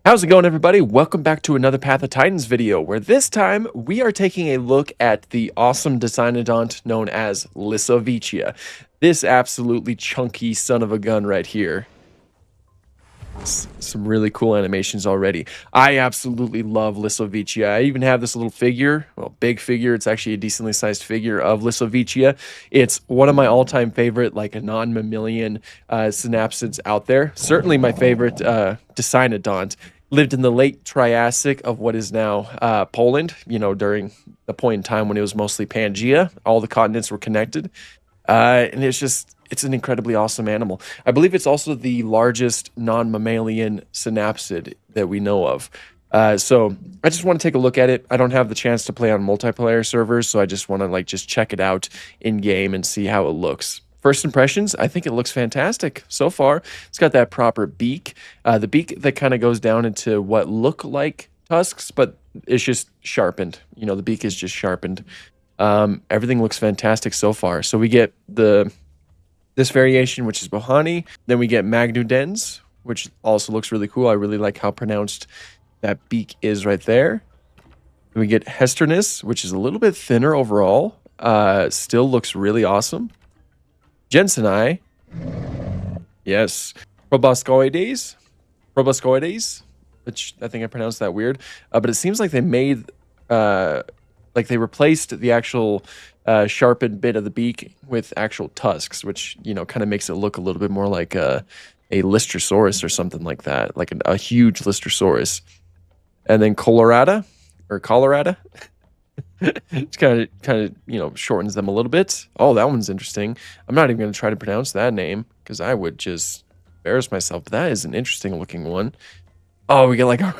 How's it going, everybody? Welcome back to another Path of Titans video, where this time we are taking a look at the awesome Designodont known as Lisowicia. This absolutely chunky son of a gun right here. Some really cool animations already. I absolutely love Lisowicia. I even have this little figure, well, big figure. It's actually a decently sized figure of Lisowicia. It's one of my all-time favorite, like, a non-mammalian synapsids out there. Certainly my favorite Designodont. Lived in the late Triassic of what is now Poland, you know, during the point in time when it was mostly Pangea. All the continents were connected. And it's an incredibly awesome animal. I believe it's also the largest non-mammalian synapsid that we know of. So I just want to take a look at it. I don't have the chance to play on multiplayer servers, so I just want to just check it out in game and see how it looks. First impressions, I think it looks fantastic so far. It's got that proper beak. The beak that kind of goes down into what look like tusks, but it's just sharpened. You know, the beak is just sharpened. Everything looks fantastic so far. So we get this variation, which is Bohani. Then we get Magnudens, which also looks really cool. I really like how pronounced that beak is right there. Then we get Hesternus, which is a little bit thinner overall. Still looks really awesome. Jensenai, yes. Proboscoides, which I think I pronounced that weird. But it seems like they made, like they replaced the actual sharpened bit of the beak with actual tusks, which, you know, kind of makes it look a little bit more like a Lystrosaurus or something like that, like a huge Lystrosaurus. And then Colorada. It's kind of, you know, shortens them a little bit. Oh, that one's interesting. I'm not even going to try to pronounce that name because I would just embarrass myself. But that is an interesting looking one. Oh, we get like a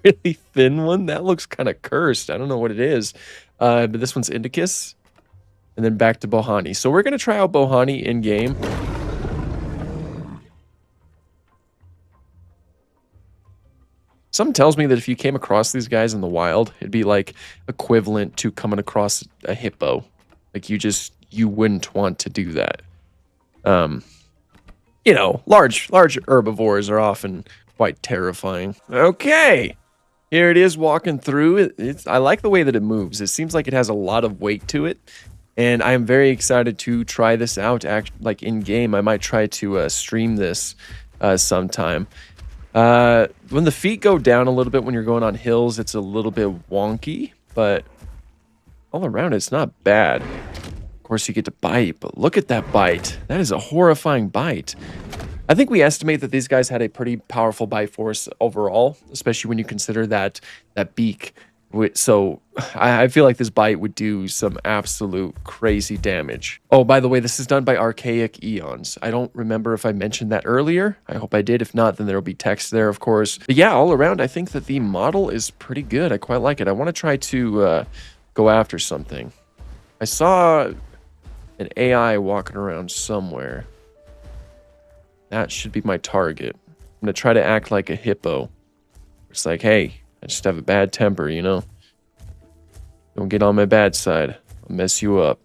really thin one. That looks kind of cursed. I don't know what it is. But this one's Indicus. And then back to Bohani. So we're going to try out Bohani in game. Something tells me that if you came across these guys in the wild, it'd be like equivalent to coming across a hippo. Like you wouldn't want to do that. You know, large herbivores are often quite terrifying. Okay, here it is walking through. I like the way that it moves. It seems like it has a lot of weight to it, and I am very excited to try this out. Like in game, I might try to stream this sometime. When the feet go down a little bit when you're going on hills, it's a little bit wonky, but all around it's not bad. Of course, you get to bite, but look at that bite. That is a horrifying bite. I think we estimate that these guys had a pretty powerful bite force overall, especially when you consider that beak. So I feel like this bite would do some absolute crazy damage. Oh, by the way, this is done by Archaic Eons. I don't remember if I mentioned that earlier. I hope I did. If not, then there will be text there, of course. But yeah, all around, I think that the model is pretty good. I quite like it. I want to try to go after something. I saw an AI walking around somewhere. That should be my target. I'm going to try to act like a hippo. It's like, hey, I just have a bad temper, you know? Don't get on my bad side. I'll mess you up.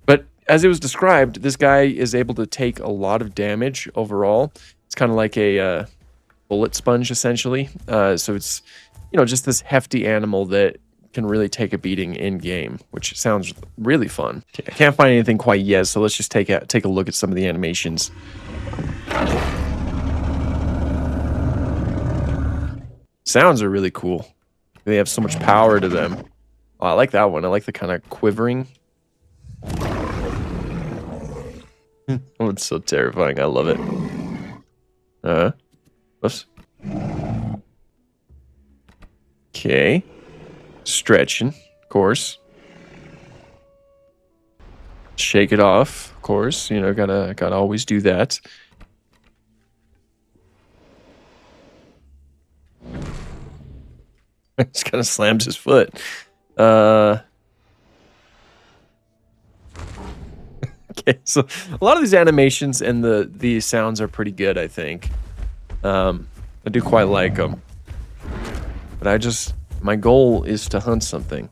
But as it was described, this guy is able to take a lot of damage overall. It's kind of like a bullet sponge, essentially. So it's, you know, just this hefty animal that can really take a beating in game, which sounds really fun. I can't find anything quite yet, so let's just take a look at some of the animations. Sounds are really cool. They have so much power to them. Oh, I like that one. I like the kind of quivering. Oh, it's so terrifying. I love it. Whoops. Okay. Stretching, of course. Shake it off, of course. You know, gotta always do that. Just kind of slams his foot. Okay, so a lot of these animations and the sounds are pretty good, I think. I do quite like them. But my goal is to hunt something.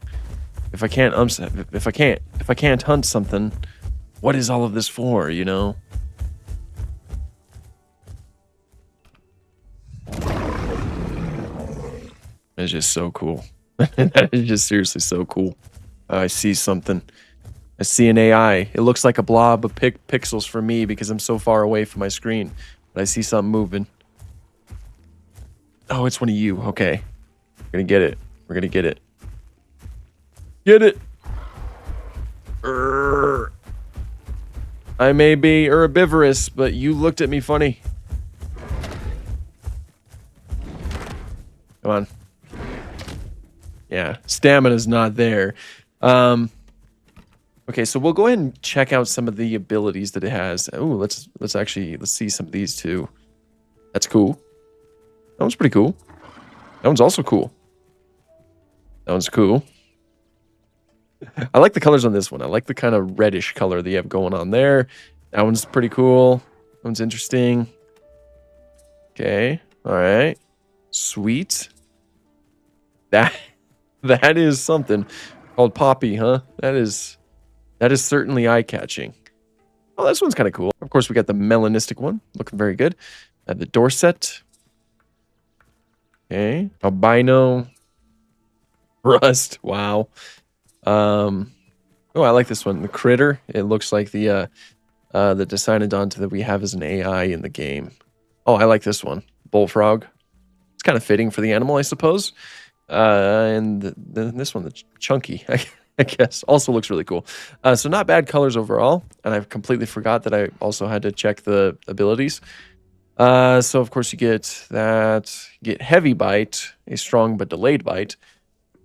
If I can't hunt something, what is all of this for, you know? is just so cool. That is just seriously so cool. I see something. I see an AI. It looks like a blob of pixels for me because I'm so far away from my screen. But I see something moving. Oh, it's one of you. Okay. We're gonna get it. We're gonna get it. Get it! I may be herbivorous, but you looked at me funny. Come on. Yeah, stamina's not there. Okay, so we'll go ahead and check out some of the abilities that it has. Oh, let's see some of these too. That's cool. That one's pretty cool. That one's also cool. That one's cool. I like the colors on this one. I like the kind of reddish color that you have going on there. That one's pretty cool. That one's interesting. Okay. All right. Sweet. That is something called Poppy, huh? That is certainly eye-catching. Oh, this one's kind of cool. Of course, we got the melanistic one. Looking very good. The Dorset. Okay. Albino. Rust. Wow. Oh, I like this one. The Critter. It looks like the Deinonychus that we have as an AI in the game. Oh, I like this one. Bullfrog. It's kind of fitting for the animal, I suppose. And this one, the Chunky, I guess, also looks really cool. So not bad colors overall. And I completely forgot that I also had to check the abilities. So of course you get that. You get Heavy Bite, a strong but delayed bite.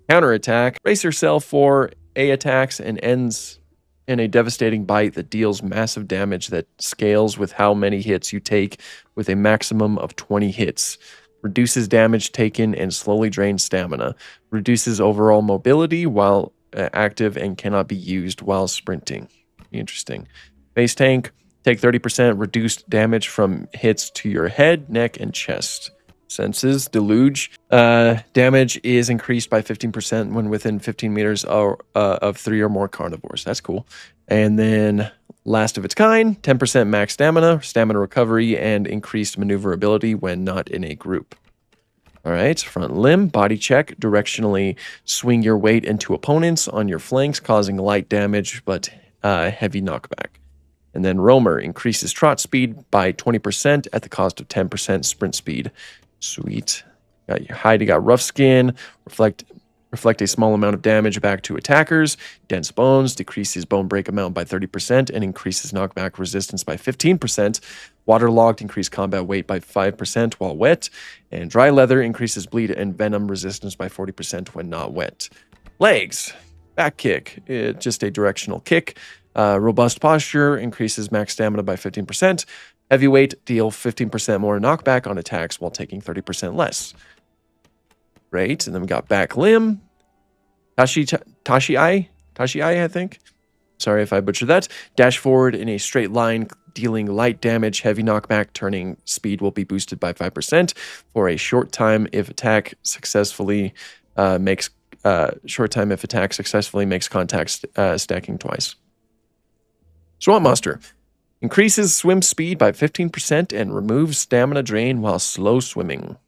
Counterattack. Brace yourself for A attacks and ends in a devastating bite that deals massive damage that scales with how many hits you take with a maximum of 20 hits. Reduces damage taken and slowly drains stamina. Reduces overall mobility while active and cannot be used while sprinting. Interesting. Base tank. Take 30% reduced damage from hits to your head, neck, and chest. Senses. Deluge. Damage is increased by 15% when within 15 meters of 3 or more carnivores. That's cool. And then last of its kind, 10% max stamina recovery, and increased maneuverability when not in a group. All right, front limb, body check. Directionally swing your weight into opponents on your flanks, causing light damage but heavy knockback. And then roamer, increases trot speed by 20% at the cost of 10% sprint speed. Sweet. Got your hide, you got rough skin, reflect a small amount of damage back to attackers. Dense bones, decreases bone break amount by 30% and increases knockback resistance by 15%. Waterlogged, increase combat weight by 5% while wet. And dry leather, increases bleed and venom resistance by 40% when not wet. Legs, back kick, just a directional kick. Robust posture, increases max stamina by 15%. Heavyweight, deal 15% more knockback on attacks while taking 30% less. Great. And then we got back limb. Tashi-ai, I think. Sorry if I butchered that. Dash forward in a straight line, dealing light damage. Heavy knockback, turning speed will be boosted by 5% for a short time if attack successfully makes contact, stacking twice. Swamp Monster. Increases swim speed by 15% and removes stamina drain while slow swimming.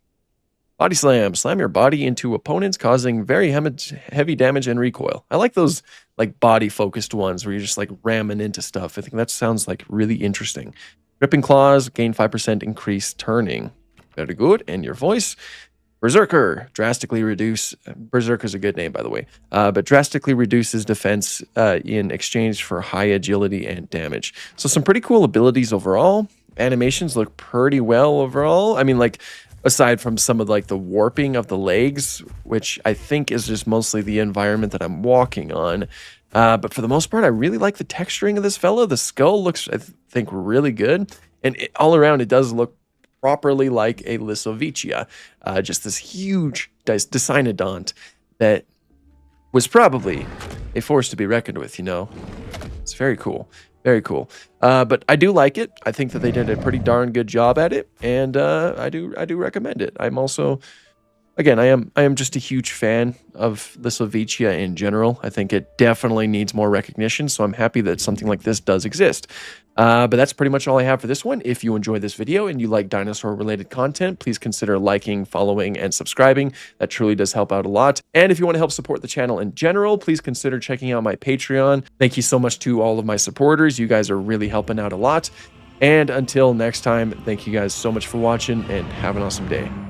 Body slam. Slam your body into opponents, causing very heavy damage and recoil. I like those like body-focused ones where you're just like ramming into stuff. I think that sounds like really interesting. Gripping claws. Gain 5% increased turning. Very good. And your voice. Berserker. Drastically reduce. Berserker's a good name, by the way. But drastically reduces defense in exchange for high agility and damage. So some pretty cool abilities overall. Animations look pretty well overall. I mean, like, aside from some of like the warping of the legs, which I think is just mostly the environment that I'm walking on. But for the most part, I really like the texturing of this fellow. The skull looks, I think, really good. And all around, it does look properly like a Lisowicia. Just this huge deinonychus that was probably a force to be reckoned with, you know? It's very cool. Very cool. But I do like it. I think that they did a pretty darn good job at it, and I do recommend it. I'm also Again, I am just a huge fan of Lisowicia in general. I think it definitely needs more recognition, so I'm happy that something like this does exist. But that's pretty much all I have for this one. If you enjoyed this video and you like dinosaur-related content, please consider liking, following, and subscribing. That truly does help out a lot. And if you want to help support the channel in general, please consider checking out my Patreon. Thank you so much to all of my supporters. You guys are really helping out a lot. And until next time, thank you guys so much for watching and have an awesome day.